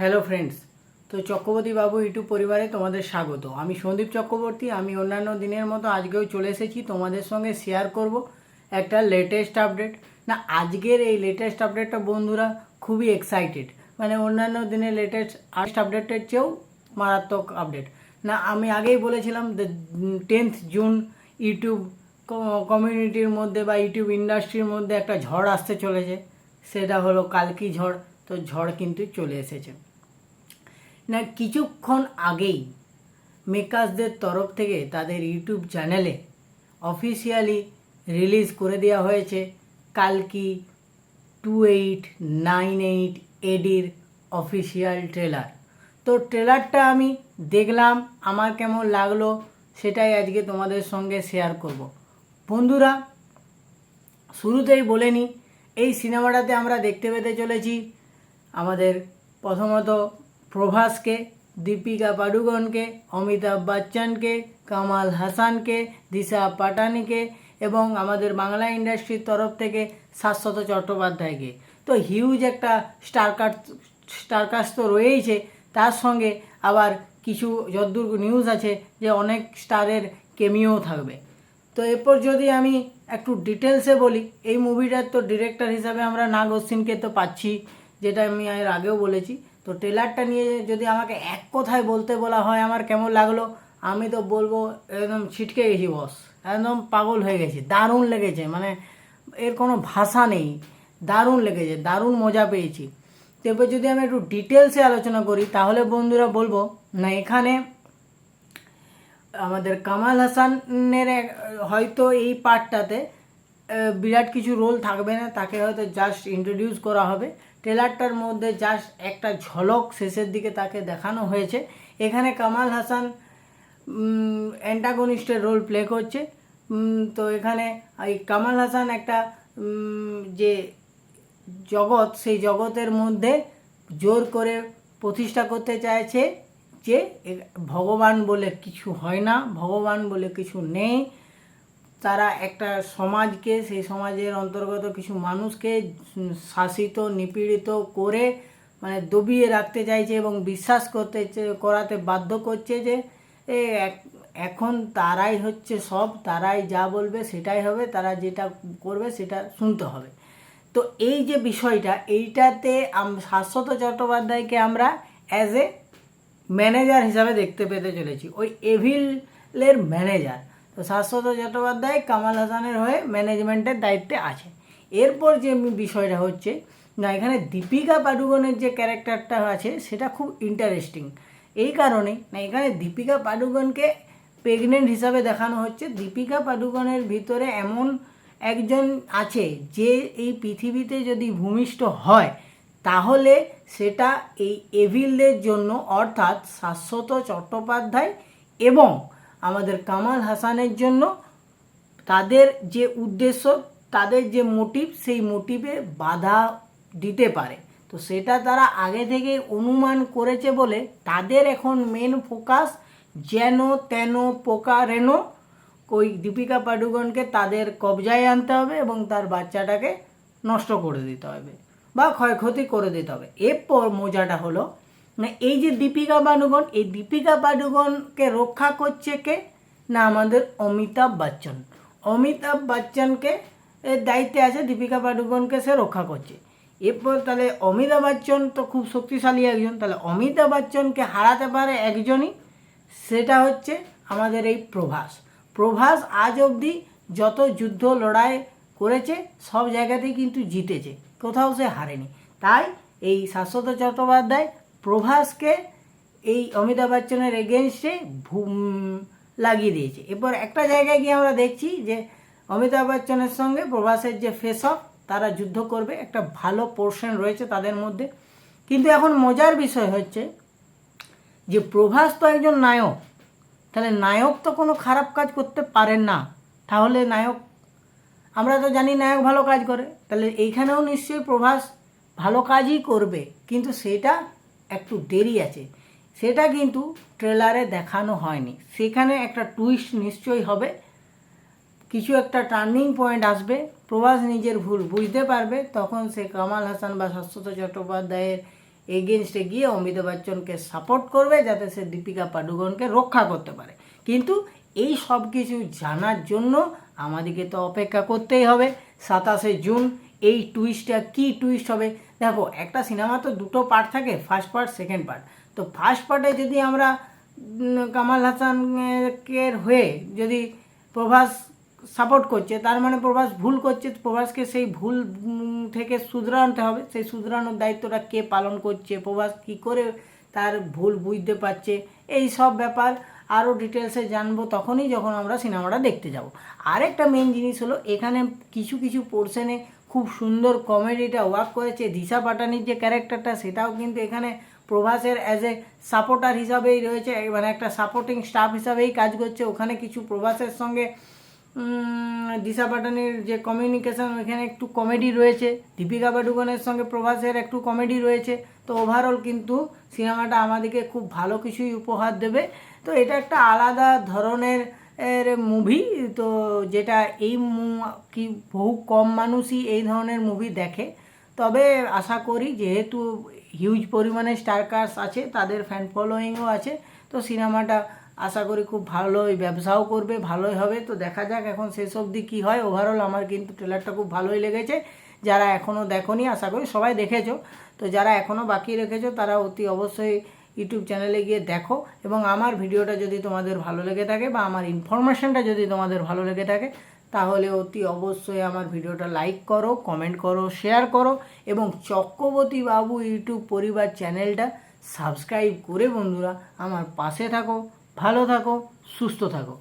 Hello friends, তো চক্রবর্তী বাবু YouTube পরিবারে তোমাদের স্বাগত। আমি সন্দীপ চক্রবর্তী। আমি অন্যান্য দিনের মতো আজকেও চলে এসেছি তোমাদের সঙ্গে শেয়ার করব একটা লেটেস্ট আপডেট। না, আজকের এই লেটেস্ট আপডেটটা বন্ধুরা খুবই এক্সাইটেড, মানে অন্যান্য দিনের লেটেস্ট আপডেটের চেয়েও মারাত্মক আপডেট। না, আমি আগেই বলেছিলাম 10th জুন ইউটিউব কমিউনিটির মধ্যে বা ইউটিউব ইন্ডাস্ট্রির মধ্যে একটা ঝড় আসতে চলেছে, সেটা হলো কালকি ঝড়। তো ঝড় কিন্তু চলে এসেছে। না, কিছুক্ষণ আগেই মেকার্সদের তরফ থেকে তাদের ইউটিউব চ্যানেলে অফিসিয়ালি রিলিজ করে দেওয়া হয়েছে কালকি 2898 এডির অফিসিয়াল ট্রেলার। তো ট্রেলারটা আমি দেখলাম, আমার কেমন লাগলো সেটাই আজকে তোমাদের সঙ্গে শেয়ার করব। বন্ধুরা, শুরুতেই বলে নিই, এই সিনেমাটাতে আমরা দেখতে পেতে চলেছি আমাদের প্রথমত প্রভাসকে, দীপিকা পাডুকোনকে, অমিতাভ বচ্চনকে, কামাল হাসানকে, দিশা পাটানিকে এবং আমাদের বাংলা ইন্ডাস্ট্রির তরফ থেকে শাশ্বত চট্টোপাধ্যায়কে। তো হিউজ একটা স্টারকাস্ট তো রয়েইছে, তার সঙ্গে আবার কিছু যদ্দূর নিউজ আছে যে অনেক স্টারের কেমিও থাকবে। তো এরপর যদি আমি একটু ডিটেলসে বলি, এই মুভিটার তো ডিরেক্টর হিসাবে আমরা নাগ অশ্বিনকে তো পাচ্ছি, যেটা আমি এর আগেও বলেছি। তো ট্রেলারটা নিয়ে যদি আমাকে এক কথায় বলতে বলা হয় আমার কেমন লাগলো, আমি তো বলবো একদম ছিটকে গেছি বস, একদম পাগল হয়ে গেছি। দারুণ লেগেছে, মানে এর কোনো ভাষা নেই, দারুণ লেগেছে, দারুণ মজা পেয়েছি। তো এবার যদি আমি একটু ডিটেলসে আলোচনা করি তাহলে বন্ধুরা বলবো, না এখানে আমাদের কামাল হাসানের হয়তো এই পার্টটাতে বিরাট কিছু রোল থাকবে না, তাকে হয়তো জাস্ট ইন্ট্রোডিউস করা হবে। ট্রেলারটার মধ্যে জাস্ট একটা ঝলক শেষের দিকে তাকে দেখানো হয়েছে। এখানে কামাল হাসান অ্যান্টাগনিস্টের রোল প্লে করছে। তো এখানে এই কামাল হাসান একটা যে জগৎ, সেই জগতের মধ্যে জোর করে প্রতিষ্ঠা করতে চাইছে যে ভগবান বলে কিছু হয় না, ভগবান বলে কিছু নেই। তারা একটা সমাজকে, সেই সমাজের অন্তর্গত কিছু মানুষকে শাসিত নিপীড়িত করে মানে দবিয়ে রাখতে চাইছে এবং বিশ্বাস করাতে বাধ্য করছে যে এখন তারাই হচ্ছে সব, তারাই যা বলবে সেটাই হবে, তারা যেটা করবে সেটা শুনতে হবে। তো এই যে বিষয়টা, এইটাতে শাশ্বত চট্টোপাধ্যায়কে আমরা অ্যাজ এ ম্যানেজার হিসাবে দেখতে পেতে চলেছি, ওই এভিলের ম্যানেজার। তো শাশ্বত চট্টোপাধ্যায় কামাল হাসানের হয়ে ম্যানেজমেন্টের দায়িত্বে আছে। এরপর যে বিষয়টা হচ্ছে, না এখানে দীপিকা পাডুকোনের যে ক্যারেক্টারটা আছে সেটা খুব ইন্টারেস্টিং। এই কারণে না, এখানে দীপিকা পাডুকোনকে প্রেগনেন্ট হিসাবে দেখানো হচ্ছে। দীপিকা পাডুকোনের ভিতরে এমন একজন আছে যে এই পৃথিবীতে যদি ভূমিষ্ঠ হয় তাহলে সেটা এই এভিলদের জন্য, অর্থাৎ শাশ্বত চট্টোপাধ্যায় এবং আমাদের কামাল হাসানের জন্য, তাদের যে উদ্দেশ্য, তাদের যে মোটিভ, সেই মোটিভে বাধা দিতে পারে। তো সেটা তারা আগে থেকে অনুমান করেছে বলে তাদের এখন মেন ফোকাস যেন তেন প্রকারেণ ওই দীপিকা পাডুকোনকে তাদের কবজায় আনতে হবে এবং তার বাচ্চাটাকে নষ্ট করে দিতে হবে বা ক্ষয়ক্ষতি করে দিতে হবে। এরপর মজাটা হলো, না এই যে দীপিকা পাডুকোন, এই দীপিকা পাডুকোনকে রক্ষা করছে কে, না আমাদের অমিতাভ বচ্চন। অমিতাভ বচ্চনকে এর দায়িত্বে আছে, দীপিকা পাডুকোনকে সে রক্ষা করছে। এরপর তাহলে অমিতাভ বচ্চন তো খুব শক্তিশালী একজন, তাহলে অমিতাভ বচ্চনকে হারাতে পারে একজনই, সেটা হচ্ছে আমাদের এই প্রভাস। প্রভাস আজ অবধি যত যুদ্ধ লড়াই করেছে সব জায়গাতেই কিন্তু জিতেছে, কোথাও সে হারেনি। তাই এই শাশ্বত চট্টোপাধ্যায় প্রভাসকে এই অমিতাভ বচ্চনের এগেনস্টে লাগিয়ে দিয়েছে। এরপর একটা জায়গায় গিয়ে আমরা দেখছি যে অমিতাভ বচ্চনের সঙ্গে প্রভাসের যে ফেস অফ, তারা যুদ্ধ করবে, একটা ভালো পোর্শন রয়েছে তাদের মধ্যে। কিন্তু এখন মজার বিষয় হচ্ছে যে প্রভাস তো একজন নায়ক, তাহলে নায়ক তো কোনো খারাপ কাজ করতে পারেন না। তাহলে নায়ক, আমরা তো জানি নায়ক ভালো কাজ করে, তাহলে এইখানেও নিশ্চয়ই প্রভাস ভালো কাজই করবে, কিন্তু সেটা একটু দেরি আছে, সেটা কিন্তু ট্রেলারে দেখানো হয়নি। সেখানে একটা টুইস্ট নিশ্চয়ই হবে, কিছু একটা টার্নিং পয়েন্ট আসবে, প্রভাস নিজের ভুল বুঝতে পারবে, তখন সে কামাল হাসান বা শাশ্বত চট্টোপাধ্যায়ের এগেনস্টে গিয়ে অমিতাভ বচ্চনকে সাপোর্ট করবে যাতে সে দীপিকা পাডুকোনকে রক্ষা করতে পারে। কিন্তু এই সব কিছু জানার জন্য আমাদেরকে তো অপেক্ষা করতেই হবে 27শে জুন এই টুইস্টটা কী টুইস্ট হবে। দেখো, একটা সিনেমা তো দুটো পার্ট থাকে, ফার্স্ট পার্ট সেকেন্ড পার্ট। তো ফার্স্ট পার্টে যদি আমরা কামাল হাসানের হয়ে যদি প্রভাস সাপোর্ট করছে, তার মানে প্রভাস ভুল করছে, প্রভাসকে সেই ভুল থেকে শুধরাতে হবে। সেই শুধরানোর দায়িত্বটা কে পালন করছে, প্রভাস কী করে তার ভুল বুঝতে পারছে, এই সব ব্যাপার আরও ডিটেলসে জানবো তখনই যখন আমরা সিনেমাটা দেখতে যাব। আরেকটা মেন জিনিস হলো, এখানে কিছু কিছু পোর্শনে খুব সুন্দর কমেডিটা ওয়ার্ক করেছে। দিশা পাটানির যে ক্যারেক্টারটা, সেটাও কিন্তু এখানে প্রভাসের অ্যাজ এ সাপোর্টার হিসাবেই রয়েছে, মানে একটা সাপোর্টিং স্টাফ হিসাবেই কাজ করছে। ওখানে কিছু প্রভাসের সঙ্গে দিশা পাটানির যে কমিউনিকেশন, ওইখানে একটু কমেডি রয়েছে। দীপিকা পাডুকোনের সঙ্গে প্রভাসের একটু কমেডি রয়েছে। তো ওভারঅল কিন্তু সিনেমাটা আমাদেরকে খুব ভালো কিছুই উপহার দেবে। তো এটা একটা আলাদা ধরনের মুভি, তো যেটা এই কি বহু কম মানুষই এই ধরনের মুভি দেখে। তবে আশা করি যেহেতু হিউজ পরিমাণে স্টার কাস্ট আছে, তাদের ফ্যান ফলোয়িংও আছে, তো সিনেমাটা আশা করি খুব ভালোই ব্যবসাও করবে, ভালোই হবে। তো দেখা যাক এখন শেষ অবধি কী হয়। ওভারঅল আমার কিন্তু ট্রেলারটা খুব ভালোই লেগেছে। যারা এখনও দেখোনি, আশা করি সবাই দেখেছো। তো যারা এখনও বাকি রেখেছো তারা অতি অবশ্যই ইউটিউব চ্যানেলে গিয়ে দেখো। এবং আমার ভিডিওটা যদি তোমাদের ভালো লেগে থাকে বা আমার ইনফরমেশনটা যদি তোমাদের ভালো লেগে থাকে, তাহলে অতি অবশ্যই আমার ভিডিওটা লাইক করো, কমেন্ট করো, শেয়ার করো এবং চক্রবর্তী বাবু ইউটিউব পরিবার চ্যানেলটা সাবস্ক্রাইব করে বন্ধুরা আমার পাশে থাকো। ভালো থাকো, সুস্থ থাকো।